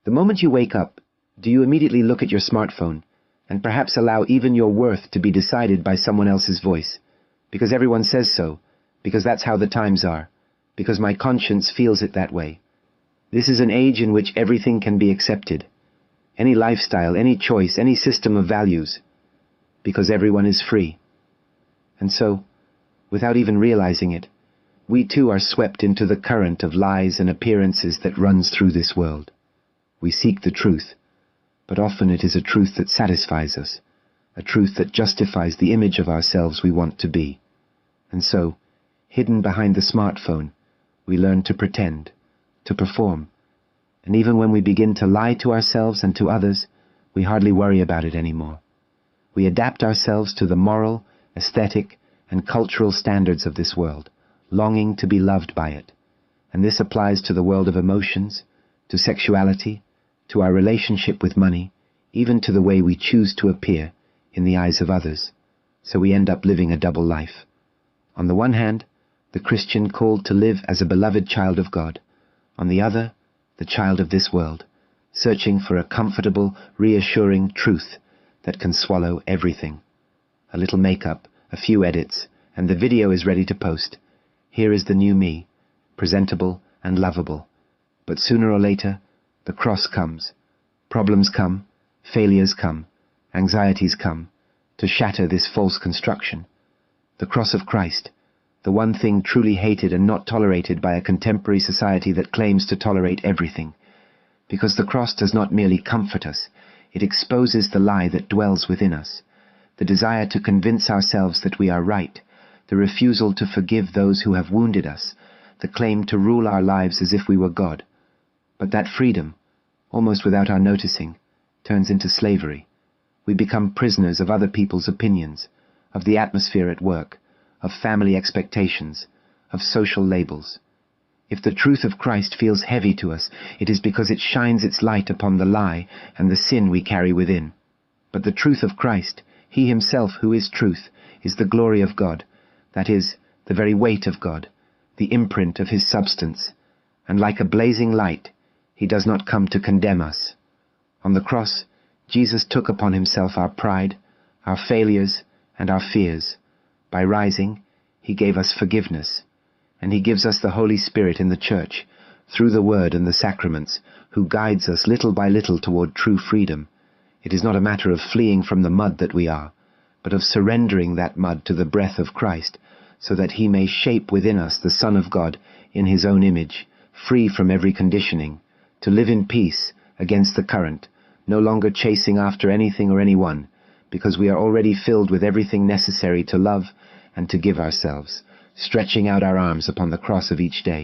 The moment you wake up, do you immediately look at your smartphone and perhaps allow even your worth to be decided by someone else's voice? Because everyone says so, because that's how the times are, because my conscience feels it that way. This is an age in which everything can be accepted. Any lifestyle, any choice, any system of values, because everyone is free. And so, without even realizing it, we too are swept into the current of lies and appearances that runs through this world. We seek the truth, but often it is a truth that satisfies us, a truth that justifies the image of ourselves we want to be. And so, hidden behind the smartphone, we learn to pretend, to perform, and even when we begin to lie to ourselves and to others, we hardly worry about it anymore. We adapt ourselves to the moral, aesthetic, and cultural standards of this world, longing to be loved by it. And this applies to the world of emotions, to sexuality, to our relationship with money, even to the way we choose to appear in the eyes of others. So we end up living a double life. On the one hand, the Christian called to live as a beloved child of God. On the other, the child of this world, searching for a comfortable, reassuring truth that can swallow everything. A little makeup, a few edits, and the video is ready to post. Here is the new me, presentable and lovable. But sooner or later, the cross comes. Problems come, failures come, anxieties come, to shatter this false construction. The cross of Christ, the one thing truly hated and not tolerated by a contemporary society that claims to tolerate everything. Because the cross does not merely comfort us, it exposes the lie that dwells within us, the desire to convince ourselves that we are right, the refusal to forgive those who have wounded us, the claim to rule our lives as if we were God. But that freedom, almost without our noticing, turns into slavery. We become prisoners of other people's opinions, of the atmosphere at work, of family expectations, of social labels. If the truth of Christ feels heavy to us, it is because it shines its light upon the lie and the sin we carry within. But the truth of Christ, He Himself who is truth, is the glory of God, that is, the very weight of God, the imprint of His substance, and like a blazing light, He does not come to condemn us. On the cross, Jesus took upon Himself our pride, our failures, and our fears. By rising, He gave us forgiveness, and He gives us the Holy Spirit in the Church, through the Word and the sacraments, who guides us little by little toward true freedom. It is not a matter of fleeing from the mud that we are, but of surrendering that mud to the breath of Christ, so that He may shape within us the Son of God in His own image, free from every conditioning, to live in peace against the current, no longer chasing after anything or anyone, because we are already filled with everything necessary to love and to give ourselves, stretching out our arms upon the cross of each day.